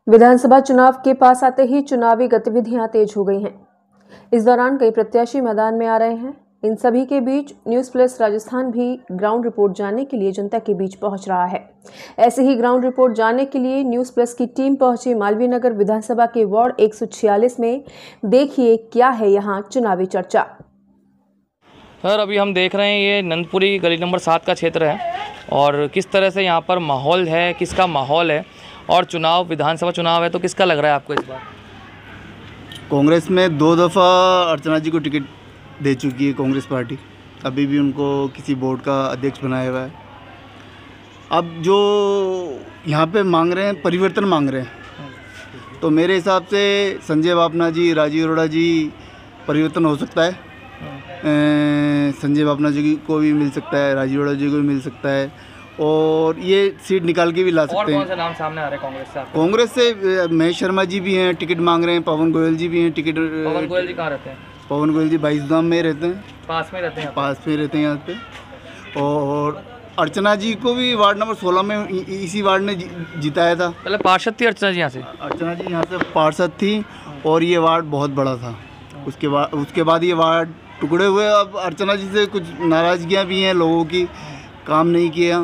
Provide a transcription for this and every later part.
विधानसभा चुनाव के पास आते ही चुनावी गतिविधियां तेज हो गई हैं। इस दौरान कई प्रत्याशी मैदान में आ रहे हैं। इन सभी के बीच न्यूज़ प्लस राजस्थान भी ग्राउंड रिपोर्ट जानने के लिए जनता के बीच पहुंच रहा है। ऐसे ही ग्राउंड रिपोर्ट जानने के लिए न्यूज़ प्लस की टीम पहुंची मालवीय नगर विधानसभा के वार्ड 146 में। देखिए क्या है यहाँ चुनावी चर्चा। सर, अभी हम देख रहे हैं ये नंदपुरी गली नंबर 7 का क्षेत्र है और किस तरह से यहाँ पर माहौल है, किसका माहौल है और चुनाव विधानसभा चुनाव है तो किसका लग रहा है आपको इस बार? कांग्रेस में 2 दफ़ा अर्चना जी को टिकट दे चुकी है कांग्रेस पार्टी। अभी भी उनको किसी बोर्ड का अध्यक्ष बनाया हुआ है। अब जो यहाँ पे मांग रहे हैं, परिवर्तन मांग रहे हैं, तो मेरे हिसाब से संजय बापना जी, राजीव अरोड़ा जी, परिवर्तन हो सकता है। संजय बापना जी को भी मिल सकता है, राजीव अरोड़ा जी को भी मिल सकता है और ये सीट निकाल के भी ला सकते हैं। और कौन सा नाम सामने आ रहा है कांग्रेस से? कांग्रेस से महेश शर्मा जी भी हैं, टिकट मांग रहे हैं। पवन गोयल जी भी हैं टिकट। पवन गोयल जी कहाँ रहते हैं? पवन गोयल जी 22 धाम में रहते हैं, पास में रहते हैं। पास में रहते हैं यहाँ पे। और अर्चना जी को भी वार्ड नंबर 16 में इसी वार्ड ने जिताया था। पहले पार्षद थी अर्चना जी यहाँ से? अर्चना जी यहाँ से पार्षद थी और ये वार्ड बहुत बड़ा था। उसके बाद ये वार्ड टुकड़े हुए। अब अर्चना जी से कुछ नाराज़गियाँ भी हैं लोगों की, काम नहीं किया।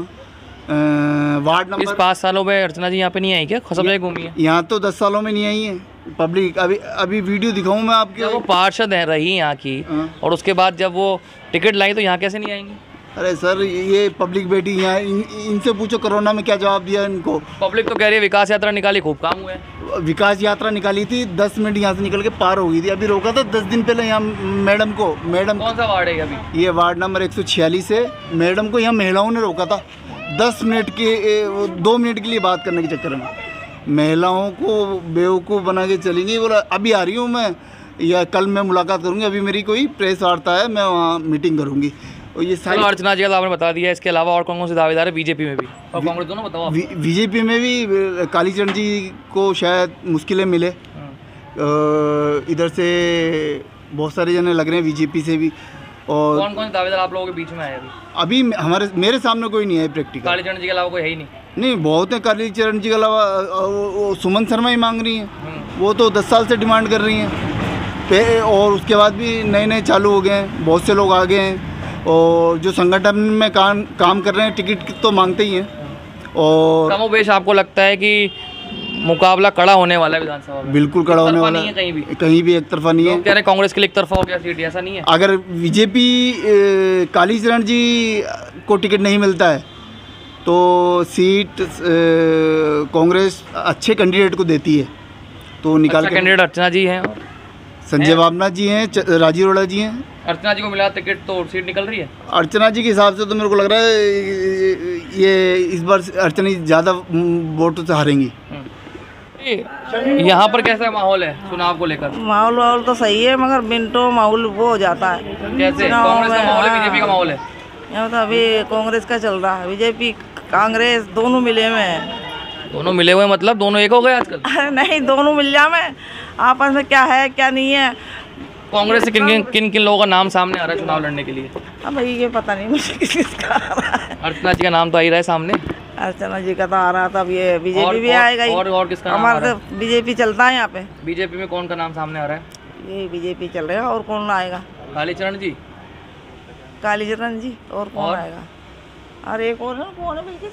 वार्ड नंबर इस 5 सालों में अर्चना जी यहाँ पे नहीं आई क्या? सब जगह घूमी है। यहाँ तो 10 सालों में नहीं आई है पब्लिक। अभी वीडियो दिखाऊं मैं आपके? वो पार्षद है रही यहाँ की और उसके बाद जब वो टिकट लाई तो यहाँ कैसे नहीं आएंगी? अरे सर, ये पब्लिक बैठी यहाँ, इनसे पूछो कोरोना में क्या जवाब दिया इनको। पब्लिक तो कह रही है विकास यात्रा निकाली, खूब काम हुए हैं। विकास यात्रा निकाली थी, 10 मिनट यहाँ से निकल के पार हो गई थी। अभी रोका था 10 दिन पहले यहाँ मैडम को। मैडम कौन सा वार्ड है अभी? ये वार्ड नंबर 146 है। मैडम को यहाँ महिलाओं ने रोका था 10 मिनट के 2 मिनट के लिए बात करने के चक्कर में। महिलाओं को बेवकूफ़ बना के चली गई। बोला अभी आ रही हूँ मैं, या कल मैं मुलाकात करूँगी। अभी मेरी कोई प्रेस वार्ता है, मैं वहाँ मीटिंग करूँगी। और ये सारी अर्चना जी का आपने बता दिया। इसके अलावा और कौन से दावेदार है बीजेपी में भी और कांग्रेस दोनों? बताओ। बीजेपी में भी कालीचरण जी को शायद मुश्किलें मिले। इधर से बहुत सारे जने लग रहे हैं बीजेपी से भी। और कौन कौन से दावेदार आप लोगों के बीच में आए अभी? मेरे सामने कोई नहीं है प्रैक्टिकल। कालीचरण जी के अलावा कोई है ही नहीं, बहुत है। कालीचरण जी के अलावा सुमन शर्मा ही मांग रही हैं। वो तो 10 साल से डिमांड कर रही हैं। और उसके बाद भी नए चालू हो गए हैं, बहुत से लोग आ गए हैं और जो संगठन में काम कर रहे हैं टिकट तो मांगते ही हैं। और कमोबेश आपको लगता है कि मुकाबला कड़ा होने वाला है विधानसभा में? बिल्कुल कड़ा होने वाला है। कहीं भी एक तरफा नहीं है। कह रहे कांग्रेस के लिए एक तरफा हो गया सीट, ऐसा नहीं है? अगर बीजेपी कालीचरण जी को टिकट नहीं मिलता है तो सीट कांग्रेस अच्छे कैंडिडेट को देती है तो निकाल के। कैंडिडेट अर्चना जी हैं, संजय बापना जी हैं, राजीव अरोड़ा जी हैं। अर्चना जी को मिला टिकट तो सीट निकल रही है। अर्चना जी के हिसाब से तो मेरे को लग रहा है ये इस बार अर्चना जी ज़्यादा वोटों से हारेंगी। यहाँ पर कैसा माहौल है चुनाव को लेकर? माहौल तो सही है, मगर मिनटों माहौल वो हो जाता है। कैसे? कांग्रेस का माहौल है, बीजेपी का माहौल है? यहाँ तो अभी कांग्रेस का चल रहा है। बीजेपी कांग्रेस दोनों मिले हुए हैं। दोनों मिले हुए मतलब दोनों एक हो गए आजकल? नहीं, दोनों मिल जाए आपस में क्या है क्या नहीं है। कांग्रेस से किन किन लोगों का नाम सामने आ रहा है चुनाव लड़ने के लिए? अब ये पता नहीं मुझे किसका आ रहा है। अर्चना जी का नाम तो आ ही रहा है सामने। अर्चना जी का तो आ रहा था। अब ये बीजेपी भी आएगा। और किसका? हमारा तो बीजेपी चलता है यहाँ पे। बीजेपी में कौन का नाम सामने आ रहा है? ये बीजेपी चल रहा है। और कौन आएगा? कालीचरण जी। कालीचरण जी और कौन आएगा? अरे एक और कौन है बिल्कुल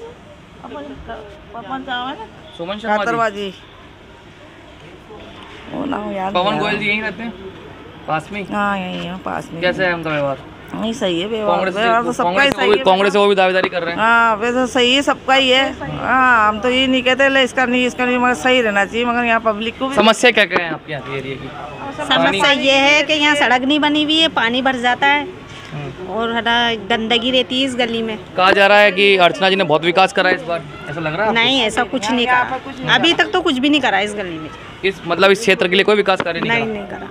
सुमन शर्मा जी। वो नाम याद। पवन गोयल जी यहीं रहते हैं पास में? हाँ, यहीं है पास में। कैसे है उनका व्यवहार? नहीं, सही है व्यवहार तो सबका ही सही है। कांग्रेस से वो भी दावेदारी कर रहे हैं। हाँ, वैसे सही है, सबका ही है। हाँ, हम तो ये नहीं कहते इसका नहीं मगर सही रहना चाहिए। मगर यहाँ पब्लिक को भी समस्या क्या क्या है आपके यहाँ एरिया की? समस्या ये है कि यहाँ सड़क नहीं बनी हुई है, पानी भर जाता है और गंदगी रहती है इस गली में। कहा जा रहा है कि अर्चना जी ने बहुत विकास करा है इस बार, ऐसा लग रहा है? नहीं, ऐसा कुछ नहीं करा। अभी तक तो कुछ भी नहीं करा इस गली में। इस क्षेत्र के लिए कोई विकास कार्य नहीं करा।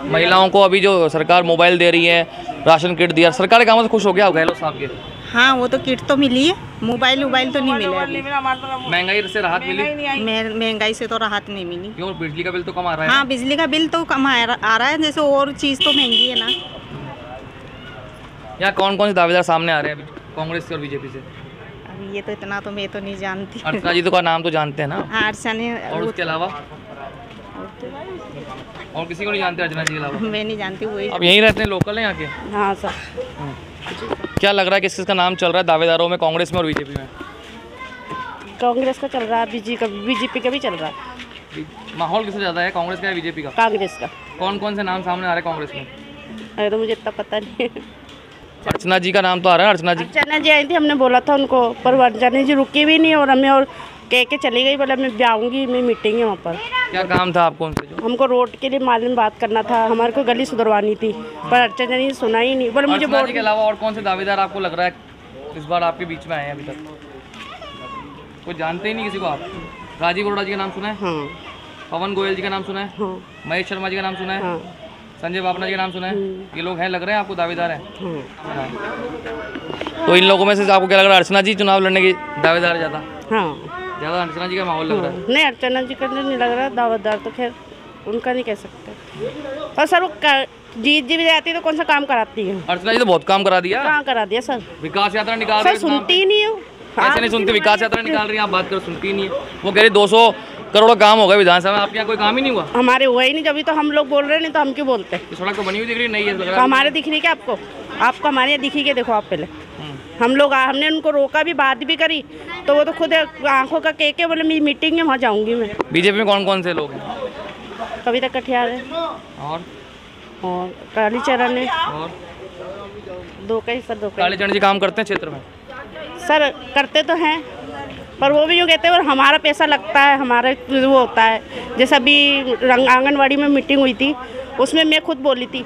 महिलाओं को अभी जो सरकार मोबाइल दे रही है, राशन किट दिया, सरकार के कामों से खुश हो गया गहलोत साहब के? हाँ, वो तो किट तो मिली है, मोबाइल तो नहीं मिले अभी। महंगाई से राहत मिली? महंगाई से तो राहत नहीं मिली। क्यों? बिजली का बिल तो कम आ रहा है। हाँ, बिजली का बिल तो कम आ रहा है, जैसे और चीज़ तो महंगी है ना। यहाँ कौन कौन से दावेदार सामने आ रहे हैं अभी कांग्रेस से और बीजेपी से? अभी ये तो इतना तो मैं तो नहीं जानती। अर्चना जी तो का नाम तो जानते हैं ना, हाँ अर्चना ने और उसके अलावा और किसी को नहीं जानते अर्चना जी के अलावा? मैं नहीं जानती, वही। अब यहीं रहते हैं, लोकल हैं यहाँ के? हाँ सर। क्या लग रहा है किस किस का नाम चल रहा है दावेदारों में, कांग्रेस में और बीजेपी में? कांग्रेस का चल रहा है, बीजेपी का भी चल रहा है। माहौल किससे ज़्यादा है, कांग्रेस का या बीजेपी का? कांग्रेस का। कौन कौन से नाम सामने आ रहे हैं कांग्रेस में? अरे तो मुझे इतना पता नहीं है। अर्चना जी का नाम तो आ रहा है, अर्चना जी। अर्चना जी आई थी, हमने बोला था उनको, पर अर्चना जी रुकी भी नहीं और हमें और कह के चली गई, बोला मैं आऊँगी, मैं मीटिंग है वहाँ पर। क्या काम था आपको उनसे? जो हमको रोड के लिए मालूम बात करना था, हमारे को गली सुधरवानी थी, पर अर्चना जी सुना ही नहीं, बोले मुझे अर्चना जी के अलावा और कौन से दावेदार आपको लग रहा है इस बार आपके बीच में आए हैं अभी तक? कोई जानते ही नहीं किसी को आप? राजीव अरोड़ा जी का नाम सुना है? हाँ पवन गोयल जी का नाम सुना है? हाँ महेश शर्मा जी का नाम सुना है? हाँ संजय बापना जी का नाम सुना है? ये लोग हैं, लग रहे हैं आपको दावेदार हैं? हाँ तो इन लोगों में से आपको क्या लग रहा है, अर्चना जी चुनाव लड़ने की दावेदार ज़्यादा? हाँ ज़्यादा अर्चना जी का माहौल लग रहा है? नहीं अर्चना जी का नहीं लग रहा, दावेदार तो खैर उनका नहीं कह सकते। और सर वो जीत जी भी जाती है तो कौन सा काम कराती है? अर्चना जी तो बहुत काम करा दिया, कहाँ करा दिया सर? विकास यात्रा निकाल सर रही है इस नाम सुनती ही नहीं हो। पे। ऐसे नहीं सुनते, विकास यात्रा निकाल रही है, आप बात करो, सुनती ही नहीं है। वो कह रही 200 करोड़ काम हो गए विधानसभा में, आपके यहाँ कोई काम ही नहीं हुआ? हमारे हुआ ही नहीं, जब तो हम लोग बोल रहे नहीं तो हम क्यों बोलते? ये सड़क तो बनी हुई दिख रही नहीं है, लग तो रहा है। हमारे दिख रही क्या आपको? आपको हमारे यहाँ दिखी क्या? देखो आप पहले, हम लोग हमने उनको रोका भी, बात भी करी, तो वो तो खुद आंखों का कह के बोले मेरी मीटिंग है वहाँ जाऊँगी मैं। बीजेपी में कौन कौन से लोग हैं? कविता कटियार है और कालीचरण है, और दो का ही सर, दो का ही। कालीचरण जी काम करते हैं क्षेत्र में? सर करते तो हैं, पर वो भी यूँ कहते हैं और हमारा पैसा लगता है, हमारा वो होता है। जैसे अभी आंगनवाड़ी में मीटिंग हुई थी, उसमें मैं खुद बोली थी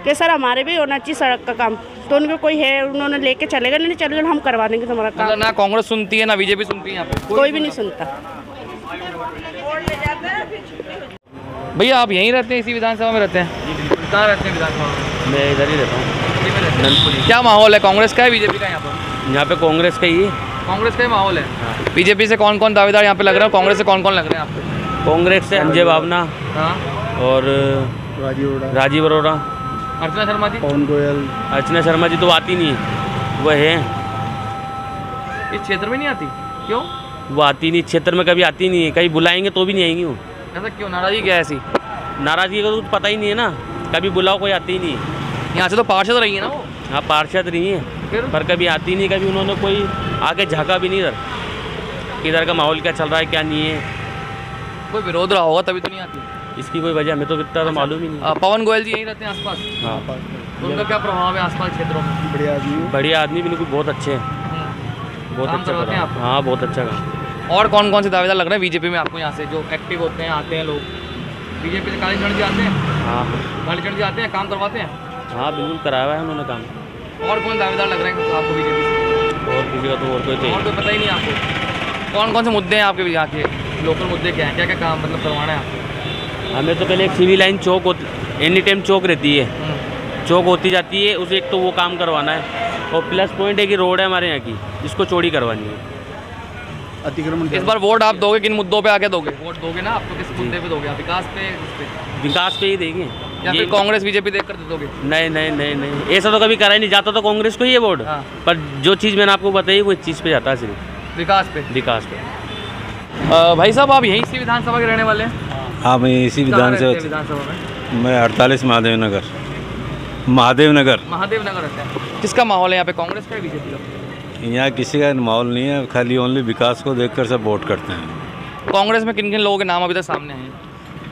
कि सर हमारे भी होना चाहिए सड़क का काम, तो उनको कोई है, उन्होंने लेके चले गए, नहीं चले गए, हम करवा देंगे तुम्हारा काम। मतलब ना कांग्रेस सुनती है ना बीजेपी सुनती है यहाँ पे? कोई भी नहीं सुनता। भैया आप यहीं रहते हैं, इसी विधानसभा में रहते हैं? कहाँ रहते हैं विधानसभा में? मैं इधर ही रहता हूँ, नंदपुरी। क्या माहौल है, कांग्रेस का है बीजेपी का यहाँ पर? यहाँ पे कांग्रेस का ही है। कांग्रेस का ही माहौल है। बीजेपी से कौन कौन दावेदार यहाँ पे लग रहे हैं, कांग्रेस से कौन कौन लग रहे हैं आपको? कांग्रेस से संजय बावना हाँ, और राजीव अरोड़ा, अर्चना शर्मा जी। पवन गोयल। अर्चना शर्मा जी तो आती नहीं है, वह है इस क्षेत्र में नहीं आती, क्यों? वो आती नहीं, क्षेत्र में कभी आती नहीं है, कहीं बुलाएंगे तो भी नहीं आएंगी वो। ऐसा क्यों, नाराजगी क्या है ऐसी? नाराजगी का तो पता ही नहीं है ना, कभी बुलाओ कोई आती ही नहीं है। यहाँ से तो पार्षद रही है ना वो? हाँ पार्षद रही है, फिर पर कभी आती नहीं, कभी उन्होंने कोई आके झाँका भी नहीं इधर, इधर का माहौल क्या चल रहा है क्या नहीं है। कोई विरोध रहा होगा तभी तो नहीं आती। इसकी कोई वजह हमें तो इतना तो मालूम ही नहीं। पवन गोयल जी यहीं रहते हैं आसपास? हाँ तो उनका क्या प्रभाव है आसपास क्षेत्रों में? बढ़िया आदमी। बढ़िया आदमी, बिल्कुल बहुत अच्छे हैं, बहुत काम अच्छा करवाते हैं करा। आपको? हाँ बहुत अच्छा काम। और कौन कौन से दावेदार लग रहे हैं बीजेपी में आपको यहाँ से जो एक्टिव होते हैं, आते हैं लोग? बीजेपी से कालीचरण जी आते हैं? हाँ कालीचरण जी आते हैं, काम करवाते हैं? हाँ बिल्कुल कराया हुआ है उन्होंने काम। और कौन दावेदार लग रहे हैं आपको बीजेपी से? और किसी का तो और कोई चाहिए। और कोई पता ही नहीं आपको? कौन कौन से मुद्दे हैं आपके यहाँ के, लोकल मुद्दे क्या हैं, क्या क्या काम मतलब करवाना है आपको? हमें तो पहले एक सिविल लाइन चौक होती, एनी टाइम चौक रहती है, चौक होती जाती है, उसे एक तो वो काम करवाना है, और प्लस पॉइंट है कि रोड है हमारे यहाँ की, जिसको चौड़ी करवानी है। अतिक्रमण। इस बार वोट आप दोगे किन मुद्दों पे आके दोगे वोट? दोगे ना आप तो किस मुद्दे पे दोगे आप? विकास पे, किस पे? विकास पे ही देंगे या फिर कांग्रेस बीजेपी देख कर दे दोगे? नहीं नहीं नहीं नहीं, ऐसा तो कभी करा ही नहीं, जाता तो कांग्रेस को ही है वोट, हाँ। पर जो चीज़ मैंने आपको बताई वो इस चीज़ पे जाता है, सिर्फ विकास पे। विकास पे। भाई साहब आप यहीं से विधानसभा के रहने वाले हैं? हाँ मैं इसी कहाँ रहते हैं विधानसभा विधानसभा में? मैं 48 महादेव नगर महादेव नगर रहते हैं। किसका माहौल है यहाँ पे, कांग्रेस का या बीजेपी का? यहाँ किसी का माहौल नहीं है, खाली ओनली विकास को देखकर सब वोट करते हैं। कांग्रेस में किन किन लोगों के नाम अभी तक सामने हैं?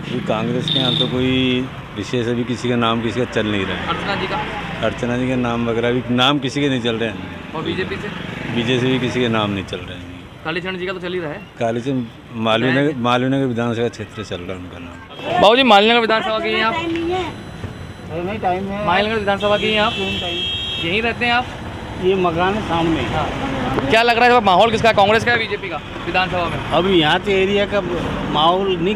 अभी कांग्रेस के यहाँ तो कोई विशेष अभी किसी का नाम किसी का चल नहीं रहा है। अर्चना जी का? अर्चना जी का नाम वगैरह भी नाम किसी के नहीं चल रहे हैं। और बीजेपी से? बीजेपी से भी किसी के नाम नहीं चल रहे हैं। कालीचरण जी का तो चल ही रहा है। काली से मालवीय नगर विधानसभा क्षेत्र चल रहा है उनका नाम। बाबू जी मालवीय नगर विधानसभा के हैं आप? टाइम है। मालवीय नगर विधानसभा के हैं आप? यहीं रहते हैं आप? ये मकान है सामने। हाँ। क्या लग रहा है माहौल किसका है, कांग्रेस का या बीजेपी का विधानसभा में? अब यहाँ के एरिया का माहौल नहीं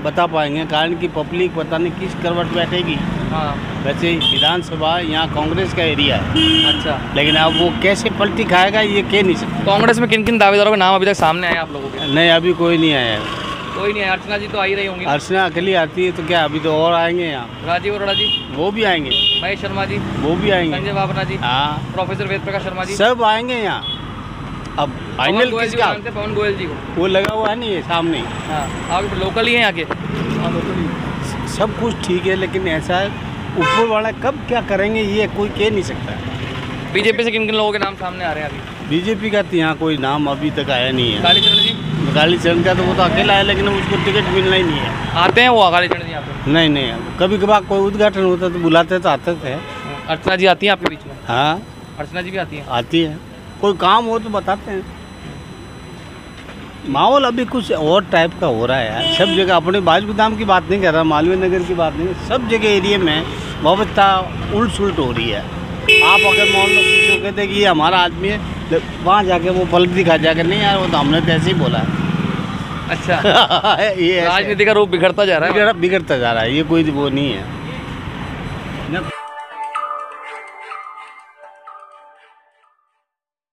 बता पाएंगे, कारण कि पब्लिक पता नहीं किस करवट बैठेगी। हाँ। वैसे विधानसभा यहाँ कांग्रेस का एरिया है। अच्छा, लेकिन अब वो कैसे पलटी खाएगा ये कह नहीं सकते। कांग्रेस में किन किन दावेदारों के नाम अभी तक सामने आए आप लोगों के? नहीं अभी कोई नहीं आया है। कोई नहीं है। अर्चना जी तो आ ही रही होंगी। अर्चना अकेली आती है तो क्या, अभी तो और आएंगे यहाँ। राजीव अरोड़ा जी? वो भी आएंगे। महेश शर्मा जी? वो भी आएंगे। संजय बापना जी? हाँ प्रोफेसर वेद प्रकाश शर्मा जी? सब आएंगे यहाँ। अब फाइनल किसका? पवन गोयल जी को। वो लगा हुआ है नहीं है सामने। हाँ, आप लोकल ही हैं यहाँ के? सब कुछ ठीक है, लेकिन ऐसा है ऊपर वाला कब क्या करेंगे ये कोई कह नहीं सकता। बीजेपी से किन किन लोगों के नाम सामने आ रहे हैं अभी? बीजेपी का तो यहाँ कोई नाम अभी तक आया नहीं है। कालीचरण जी? कालीचरण का तो वो तो अकेला है, लेकिन उसको टिकट मिलना ही नहीं है। आते हैं वो कालीचरण जी यहाँ पे? नहीं नहीं, कभी कभार कोई उद्घाटन होता तो बुलाते तो आते थे। अर्चना जी आती हैं आपके बीच में? हाँ, अर्चना जी भी आती हैं? आती है, कोई काम हो तो बताते हैं। माहौल अभी कुछ और टाइप का हो रहा है यार, सब जगह। अपने बाजगुदाम की बात नहीं कर रहा, मालवीय नगर की बात नहीं, सब जगह एरिया में व्यवस्था उल्ट सुलट हो रही है। आप अगर मान लो किसी को कहते हैं कि ये हमारा आदमी है, वहाँ जाके वो पलक दिखा जाकर नहीं यार वो तो हमने तो ऐसे ही बोला है। अच्छा। ये राजनीति का रूप बिगड़ता जा रहा है? बिगड़ता जा रहा है, ये कोई वो नहीं है।